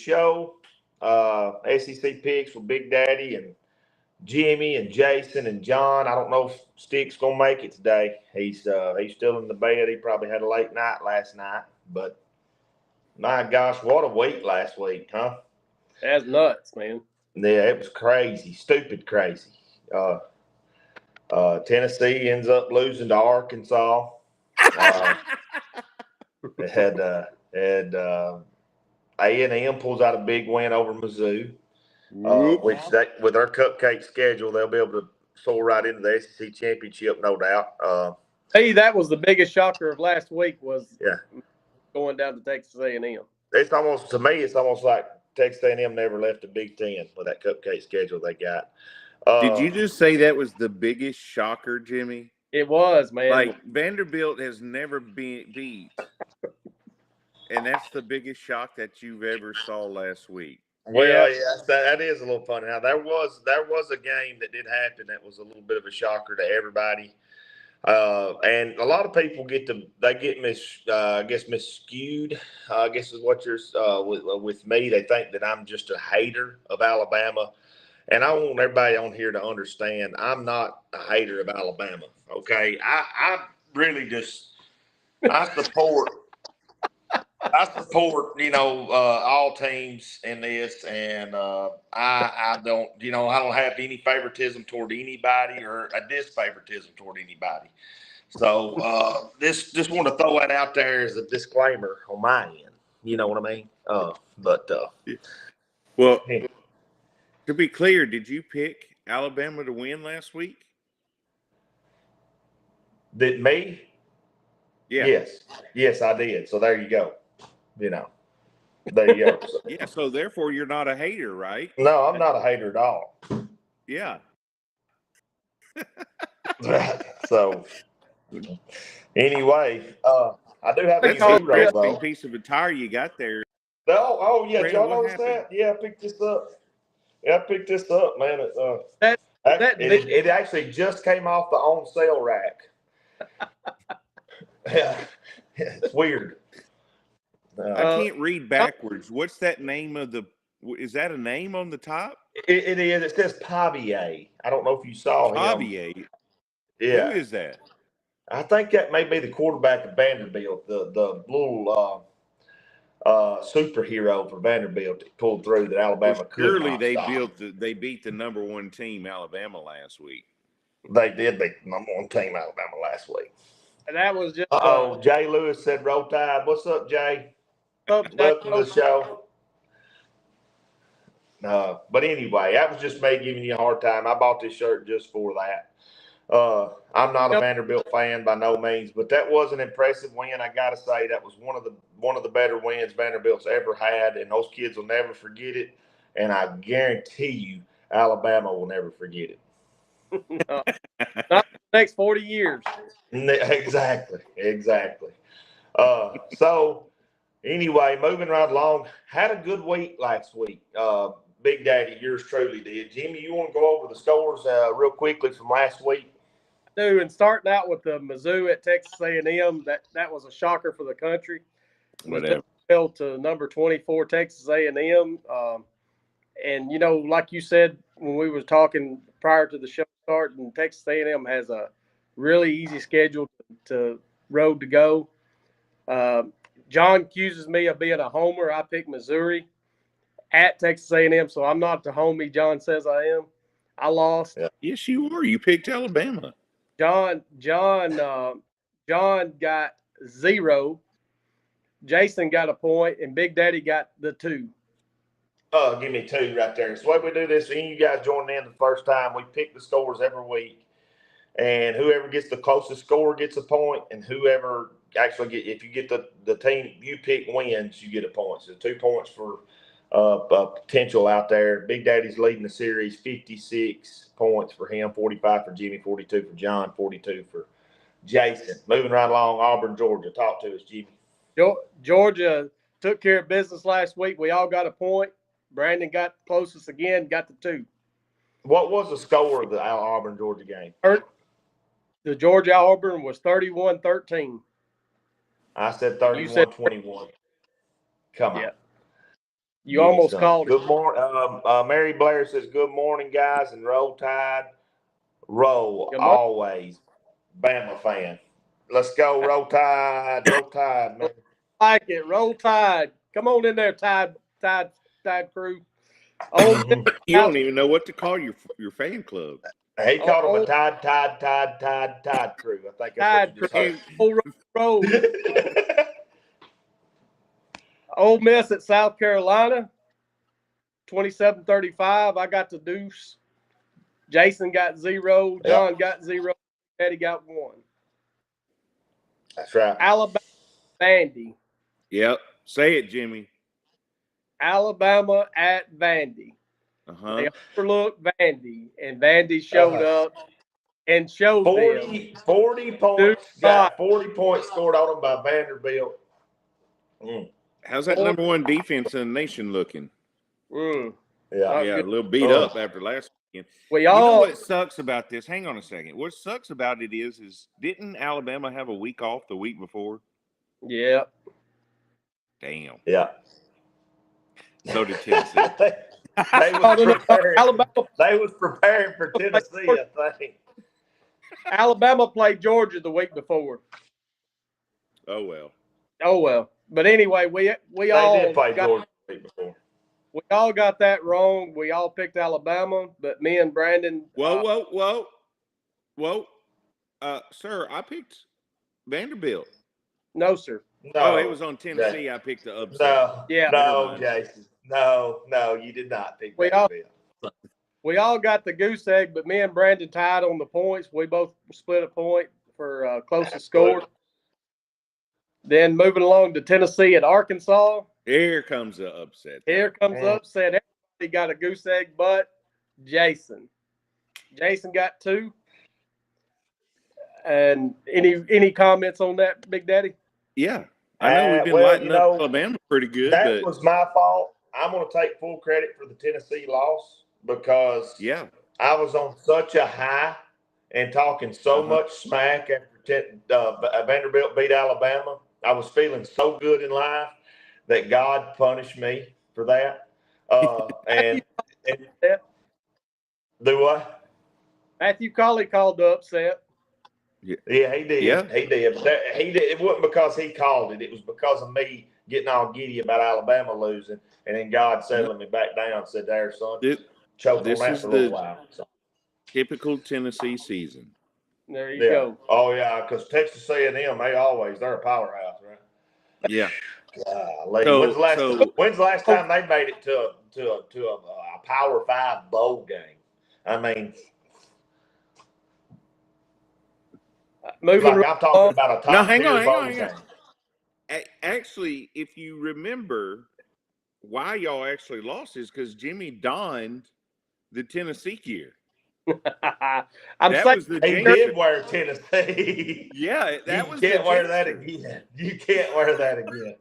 show. SEC picks with Big Daddy and Jimmy and Jason and John. I don't know if Stick's gonna make it today. He's still in the bed. He probably had a late night last night. But my gosh, what a week last week, huh? That's nuts, man. Yeah, it was crazy, stupid crazy. Tennessee ends up losing to Arkansas. Had A&M pulls out a big win over Mizzou, which with our cupcake schedule, they'll be able to soar right into the SEC championship, no doubt. Hey, that was the biggest shocker of last week was Yeah, going down to Texas A&M. It's almost like Texas A&M never left the Big Ten with that cupcake schedule they got. Did you just say that was the biggest shocker, Jimmy? It was, man. Like Vanderbilt has never been beat, and that's the biggest shock that you've ever saw last week. Well, yeah, that is a little funny. Now there was a game that did happen that was a little bit of a shocker to everybody, and a lot of people misskewed. I guess is what you're with me. They think that I'm just a hater of Alabama. And I want everybody on here to understand I'm not a hater of Alabama. Okay. I really just I support all teams in this, and I don't have any favoritism toward anybody or a disfavoritism toward anybody. So just want to throw that out there as a disclaimer on my end. You know what I mean? Well. To be clear, did you pick Alabama to win last week? Did me? Yeah. Yes, I did. So there you go. There you go. Yeah, so therefore you're not a hater, right? No, I'm not a hater at all. Yeah. So anyway, I do have a zero though. Piece of attire you got there. Oh yeah, y'all notice that? Yeah, I picked this up. Yeah, I picked this up, man. It actually just came off the on sale rack. Yeah, it's weird. I can't read backwards. What's that name of the? Is that a name on the top? It is. It says Pavier. I don't know if you saw him. Pavier. Yeah. Who is that? I think that may be the quarterback of Vanderbilt. The little superhero for Vanderbilt that pulled through that Alabama could surely not they stop. they beat the number one team, Alabama, last week. They did beat the number one team, Alabama, last week. And that was just. Jay Lewis said, "Roll Tide." What's up, Jay? Welcome to the show. But anyway, that was just me giving you a hard time. I bought this shirt just for that. I'm not a Vanderbilt fan by no means, but that was an impressive win. I got to say that was one of the better wins Vanderbilt's ever had, and those kids will never forget it. And I guarantee you, Alabama will never forget it. Not the next 40 years. Exactly. So anyway, moving right along, had a good week last week. Big Daddy, yours truly did. Jimmy, you want to go over the scores real quickly from last week? I do, and starting out with the Mizzou at Texas A&M, that was a shocker for the country. Whatever. Fell to number 24, Texas A&M. And, like you said when we were talking prior to the show starting, Texas A&M has a really easy schedule to road to go. John accuses me of being a homer. I picked Missouri at Texas A&M, so I'm not the homie John says I am. I lost. Yeah. Yes, you were. You picked Alabama. John got 0. Jason got a point, and Big Daddy got the 2. Give me 2 right there. So the way we do this, and you guys joined in the first time, we pick the scores every week. And whoever gets the closest score gets a point, and whoever actually if you get the team you pick wins, you get a point. So 2 points for potential out there. Big Daddy's leading the series, 56 points for him, 45 for Jimmy, 42 for John, 42 for Jason. Moving right along, Auburn, Georgia. Talk to us, Jimmy. Georgia took care of business last week. We all got a point. Brandon got closest again, got the 2. What was the score of the Auburn-Georgia game? The Georgia-Auburn was 31-13. I said 31-21. Come on. You almost Give me some. called it. Good morning. Mary Blair says, "Good morning, guys, and roll tide, roll Good morning. always." Bama fan. Let's go, roll tide, man. Like it. Roll Tide. Come on in there, Tide crew. Ole Miss, You don't even know what to call your fan club. He called him a Ole tide crew. I think that's Tide what you just crew. heard. Roll, roll. Ole Miss at South Carolina, 27-35. I got the deuce. Jason got 0. John got 0. Eddie got 1. That's right. Alabama, Vandy. Yep. Say it, Jimmy. Alabama at Vandy. Uh-huh. They overlooked Vandy, and Vandy showed up and showed 40 points. Got 40 points scored on them by Vanderbilt. How's that number one defense in the nation looking? Yeah, Yeah, a little beat up after last weekend. We You know all what sucks about this? Hang on a second. What sucks about it is didn't Alabama have a week off the week before? yeah. Damn. yeah. So did Tennessee. They was preparing for Tennessee, I think. Alabama played Georgia the week before. Oh well. Oh well. But anyway, we all did play Georgia the week before. We all got that wrong. We all picked Alabama, but me and Brandon. Whoa. Sir, I picked Vanderbilt. No, sir. No, oh, it was on Tennessee. I picked the upset. No, yeah. No, Jason. No, you did not pick Vanderbilt. We all got the goose egg, but me and Brandon tied on the points. We both split a point for closest score. Then moving along to Tennessee at Arkansas. Here comes the upset. Here comes the upset. Everybody got a goose egg, but Jason. Jason got 2. And any comments on that, Big Daddy? Yeah. I know we've been lighting up Alabama pretty good. That was my fault. I'm going to take full credit for the Tennessee loss because I was on such a high and talking so much smack after Vanderbilt beat Alabama. I was feeling so good in life that God punished me for that. And do what? Matthew Colley called the upset. Yeah, he did. Yeah. He did. But he did. It wasn't because he called it. It was because of me getting all giddy about Alabama losing, and then God settling me back down and said, "There, son, choke on that for a little while." So. Typical Tennessee season. There you go. Oh yeah, because Texas A&M, they're a powerhouse, right? Yeah. When's the last time they made it to a Power 5 bowl game? I mean. I'm talking about a top bowl game. Actually, if you remember why y'all actually lost is because Jimmy donned the Tennessee gear. He did wear Tennessee. Yeah, that was. You can't wear that again. You can't wear that again.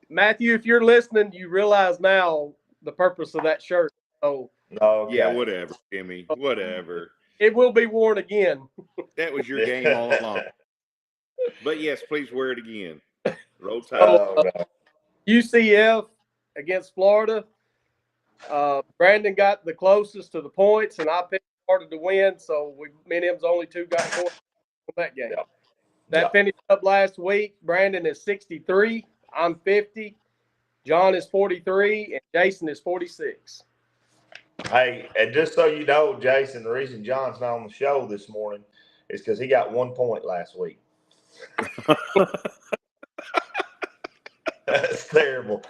Matthew, if you're listening, you realize now the purpose of that shirt. Oh, yeah, whatever, Jimmy, whatever. It will be worn again. That was your game all along. But yes, please wear it again. Roll Tide. UCF against Florida. Brandon got the closest to the points, and I picked Florida to win. So me and him's only 2 got points on that game. That finished up last week. Brandon is 63. I'm 50. John is 43, and Jason is 46. Hey, and just so you know, Jason, the reason John's not on the show this morning is because he got 1 point last week. That's terrible.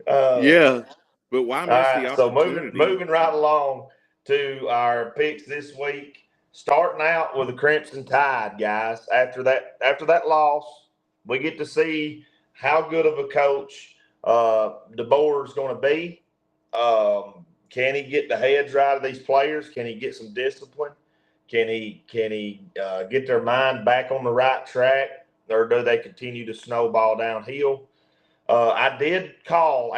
Yeah, but why miss the opportunity? So moving right along to our picks this week, starting out with the Crimson Tide, guys. After that loss, we get to see how good of a coach DeBoer's going to be. Can he get the heads right of these players? Can he get some discipline? Can he get their mind back on the right track, or do they continue to snowball downhill? I did call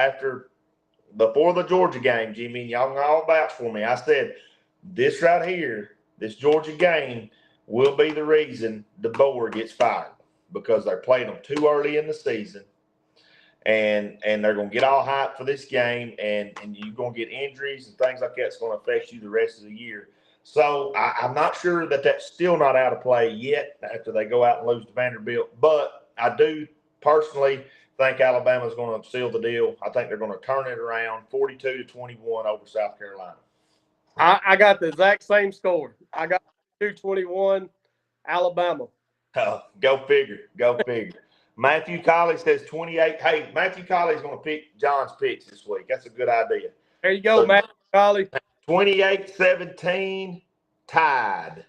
before the Georgia game, Jimmy, and y'all can all vouch for me. I said, this right here, this Georgia game will be the reason DeBoer gets fired because they're playing them too early in the season. and they're going to get all hyped for this game, and you're going to get injuries and things like that's going to affect you the rest of the year. So I'm not sure that that's still not out of play yet after they go out and lose to Vanderbilt, but I do personally think Alabama's going to seal the deal. I think they're going to turn it around 42-21 over South Carolina. I got the exact same score. I got 221 Alabama. Go figure. Go figure. Matthew Colley says 28. Hey, Matthew Colley's going to pick John's picks this week. That's a good idea. There you go, Matt Colley. 28-17 tied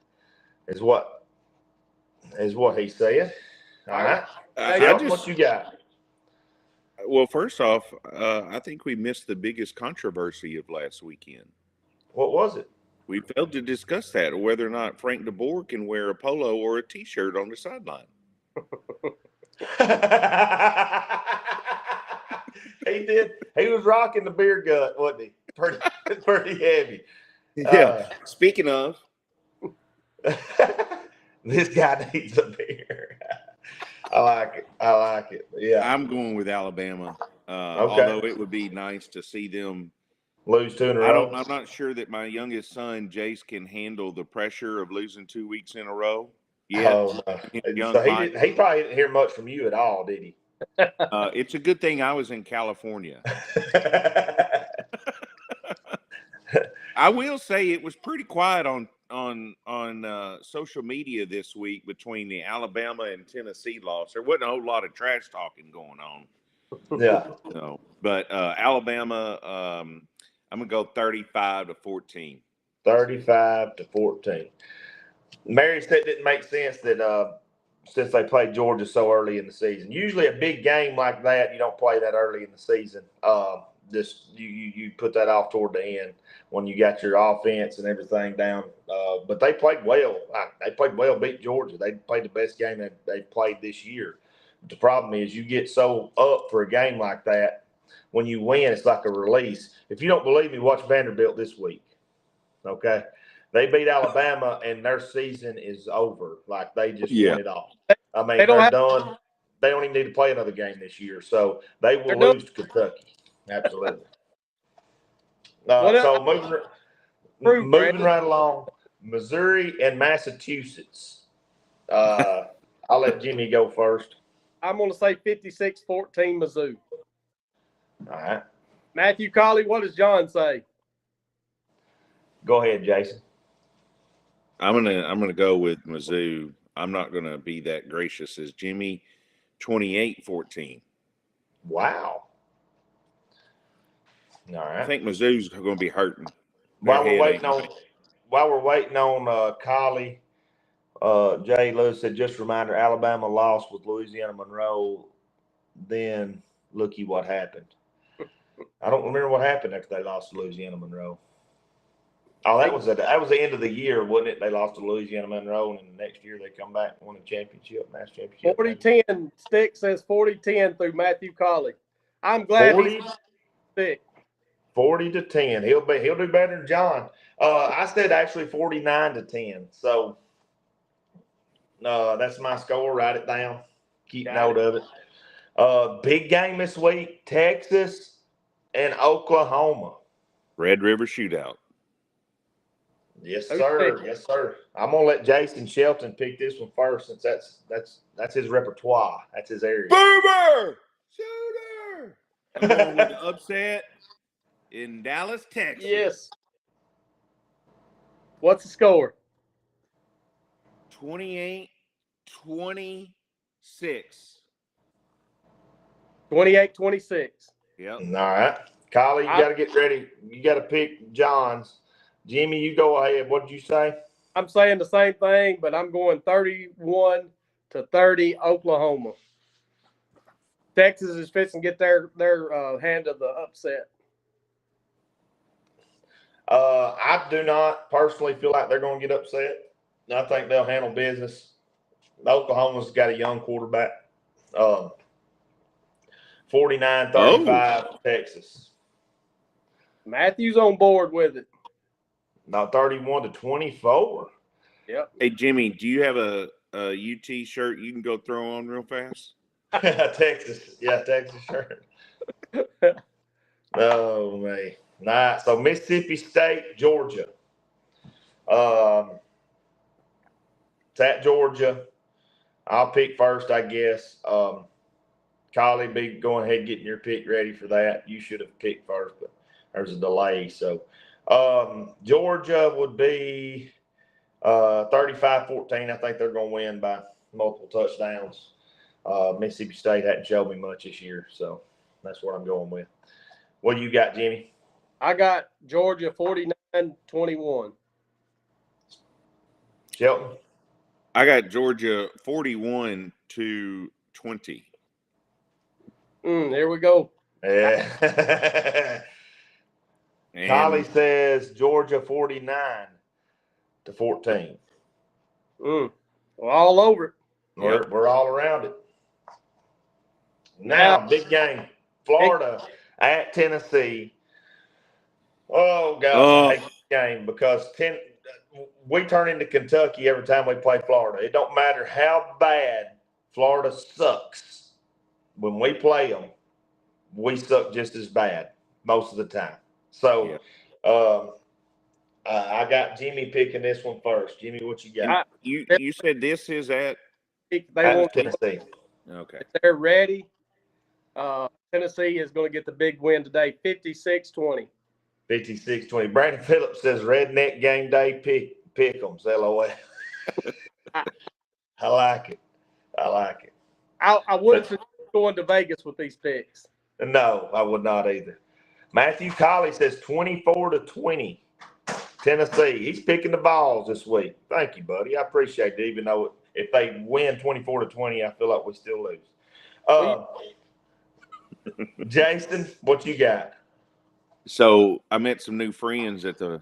is what he said. All right. What you got? Well, first off, I think we missed the biggest controversy of last weekend. What was it? We failed to discuss that, or whether or not Frank DeBoer can wear a polo or a T-shirt on the sideline. He did. He was rocking the beer gut, wasn't he? Pretty heavy. Yeah. Speaking of, this guy needs a beer. I like it. Yeah. I'm going with Alabama. Okay. Although it would be nice to see them lose 2 in a row. I'm not sure that my youngest son, Jace, can handle the pressure of losing 2 weeks in a row. Yeah. Oh, no. So he probably didn't hear much from you at all, did he? It's a good thing I was in California. I will say it was pretty quiet on social media this week between the Alabama and Tennessee loss. There wasn't a whole lot of trash talking going on. Yeah. No, but Alabama, I'm gonna go 35-14. 35-14. Mary said it didn't make sense that since they played Georgia so early in the season. Usually a big game like that, you don't play that early in the season. Just you put that off toward the end when you got your offense and everything down. But they played well. They played well, beat Georgia. They played the best game they've played this year. But the problem is you get so up for a game like that. When you win, it's like a release. If you don't believe me, watch Vanderbilt this week. Okay? They beat Alabama, and their season is over. Like, they just won it all. I mean, they're done. They don't even need to play another game this year. So they will lose to Kentucky. Absolutely. So moving right along, Missouri and Massachusetts. I'll let Jimmy go first. I'm going to say 56-14 Mizzou. All right. Matthew Colley, what does John say? Go ahead, Jason. I'm gonna go with Mizzou. I'm not gonna be that gracious as Jimmy. 28-14. Wow. All right. I think Mizzou's going to be hurting. While we're waiting on Colley, Jay Lewis said, just a reminder, Alabama lost with Louisiana Monroe. Then looky what happened. I don't remember what happened after they lost to Louisiana Monroe. Oh, that was the end of the year, wasn't it? They lost to Louisiana Monroe, and then the next year they come back and won a championship, national championship. 40-10. Stick says 40-10 through Matthew Colley. I'm glad he's Stick. 40-10. He'll do better than John. I said actually 49-10. So that's my score. Write it down. Keep note of it. Big game this week: Texas and Oklahoma. Red River Shootout. Yes, sir. Yes, sir. I'm gonna let Jason Shelton pick this one first, since that's his repertoire. That's his area. Boomer Shooter. I'm going with the upset in Dallas, Texas. Yes. What's the score? 28-26. 28-26. Yep. All right. Colley, you got to get ready. You got to pick John's. Jimmy, you go ahead. What did you say? I'm saying the same thing, but I'm going 31-30 Oklahoma. Texas is fixing to get their hand of the upset. I do not personally feel like they're going to get upset. I think they'll handle business. Oklahoma's got a young quarterback. 49-35 Texas. Matthew's on board with it. Now 31-24. Yep. Hey, Jimmy, do you have a UT shirt you can go throw on real fast? Texas. Yeah, Texas, sure. Oh, man. Nice. So Mississippi State, Georgia. It's at Georgia. I'll pick first, I guess. Collie, be going ahead and getting your pick ready for that. You should have picked first, but there's a delay. So Georgia would be 35-14. I think they're going to win by multiple touchdowns. Mississippi State hadn't showed me much this year, so that's what I'm going with. What do you got, Jimmy? I got Georgia 49-21. Shelton? I got Georgia 41-20. There we go. Yeah. And Collie says Georgia 49-14. We're all over it. We're all around it. Now, big game. Florida at Tennessee. Oh, gosh, I hate this game because we turn into Kentucky every time we play Florida. It don't matter how bad Florida sucks. When we play them, we suck just as bad most of the time. So I got Jimmy picking this one first. Jimmy, what you got? you said this is at They want Tennessee. okay. if they're ready. Tennessee is going to get the big win today, 56-20. 56-20. Brandon Phillips says redneck game day pick'ems. LOL. I like it. I like it. I wouldn't suggest going to Vegas with these picks. No, I would not either. Matthew Colley says 24-20. Tennessee. He's picking the balls this week. Thank you, buddy. I appreciate it. Even though if they win 24-20, I feel like we still lose. Jason, what you got? So I met some new friends at the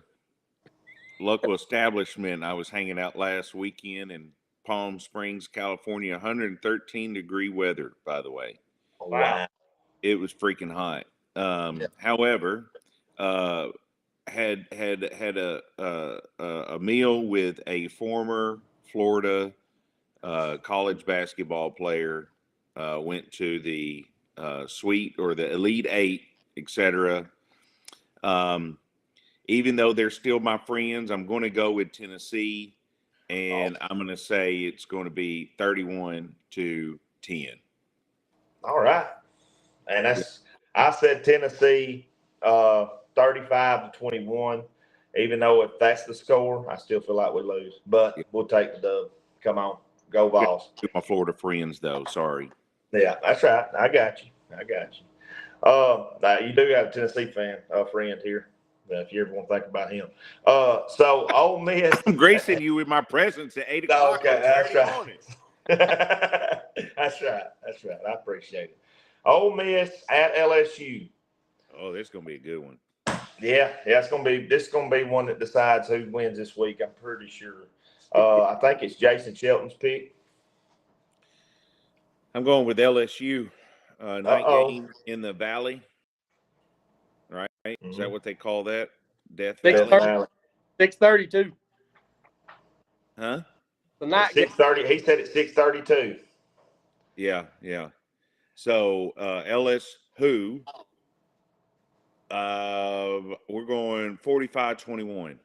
local establishment. I was hanging out last weekend in Palm Springs, California. 113-degree weather, by the way. Wow. It was freaking hot. However, had a meal with a former Florida college basketball player. Went to the suite or the Elite Eight, etc. Even though they're still my friends, I'm going to go with Tennessee, and I'm going to say it's going to be 31-10. All right. And I said Tennessee 35-21. Even though if that's the score, I still feel like we lose. But we'll take the dub. Come on. Go Vols. To my Florida friends, though. Sorry. Yeah, that's right. I got you. Now you do got a Tennessee friend here. If you ever want to think about him. So Ole Miss. I'm gracing you with my presence at 8 o'clock. Okay, that's Saturday right. morning. That's right. I appreciate it. Ole Miss at LSU. Oh, this is gonna be a good one. Yeah, this is gonna be one that decides who wins this week. I'm pretty sure. I think it's Jason Shelton's pick. I'm going with LSU. Night game in the Valley. Right? Is that what they call that? Death Valley? 6:32. Huh? The night 6:30. He said it's 6:32. Yeah. So LSU. We're going 45-21.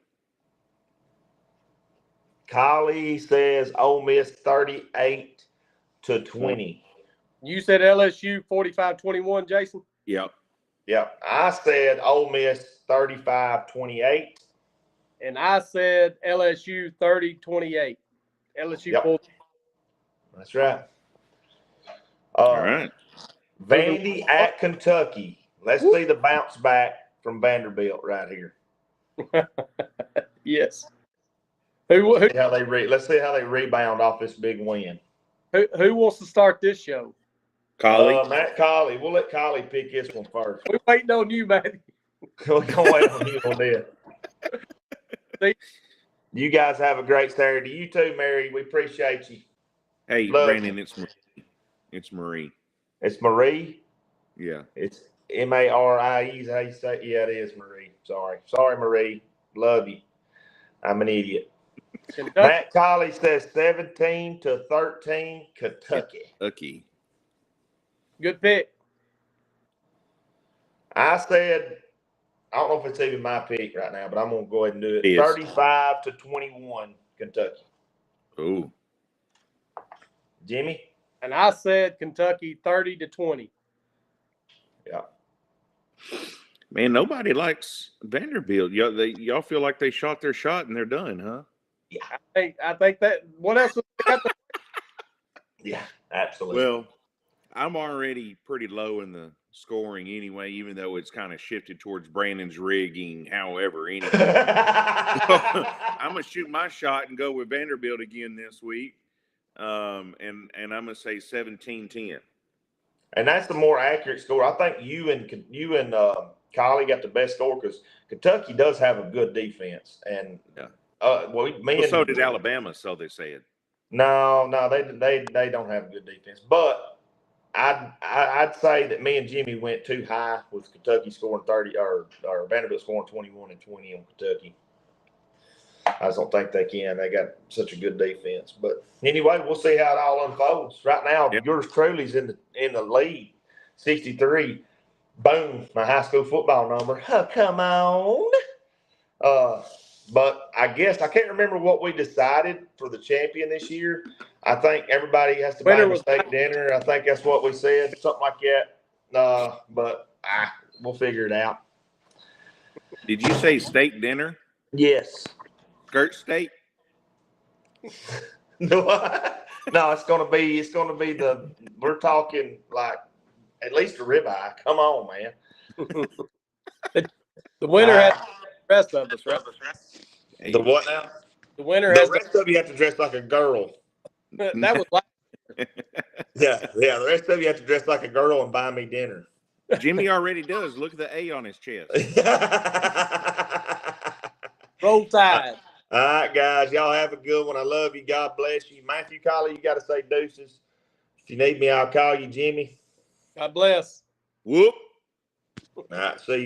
Collie says Ole Miss 38-20. You said LSU 45-21, Jason? Yep. I said Ole Miss 35-28. And I said LSU 30-28. LSU 40. That's right. All right. Vandy at Kentucky. Let's see the bounce back from Vanderbilt right here. Yes. Let's see how they rebound off this big win. Who wants to start this show? Collie. Matt Collie. We'll let Collie pick this one first. We're waiting on you, Matty. We're going to wait on you on this. You guys have a great Saturday. You too, Mary. We appreciate you. Hey, Love Brandon, you. it's Marie. It's Marie. Yeah. It's Marie. Is how you say it? Yeah, it is Marie. Sorry, Marie. Love you. I'm an idiot. Matt Collie says 17-13 Kentucky. Kentucky. Good pick. I said, I don't know if it's even my pick right now, but I'm gonna go ahead and do it. It is. 35-21, Kentucky. Ooh. Jimmy? And I said Kentucky 30-20. Yeah. Man, nobody likes Vanderbilt. Y'all feel like they shot their shot and they're done, huh? I think that. What else? Yeah, absolutely. Well, I'm already pretty low in the scoring anyway, even though it's kind of shifted towards Brandon's rigging. However, anyway, I'm gonna shoot my shot and go with Vanderbilt again this week, and I'm gonna say 17-10. And that's the more accurate score. I think you and Kylie got the best score because Kentucky does have a good defense, and Yeah. so did Alabama. So they said. No, they don't have a good defense. But I'd say that me and Jimmy went too high with Kentucky scoring 30 or Vanderbilt scoring 21 and 20 on Kentucky. I just don't think they can. They got such a good defense. But anyway, we'll see how it all unfolds. Right now, yours truly's in the lead, 63. Boom, my high school football number. Oh, come on. But I guess I can't remember what we decided for the champion this year. I think everybody has to buy a steak dinner. I think that's what we said, something like that. But we'll figure it out. Did you say steak dinner? Yes. Skirt steak? No, it's gonna be we're talking like at least a ribeye. Come on, man. The winner has the rest of us, right? The what now? The winner The has rest of you have to dress like a girl. that was last. Yeah. The rest of you have to dress like a girl and buy me dinner. Jimmy already does. Look at the A on his chest. Roll Tide. All right, guys. Y'all have a good one. I love you. God bless you. Matthew Colley, you got to say deuces. If you need me, I'll call you, Jimmy. God bless. Whoop. All right. See you guys.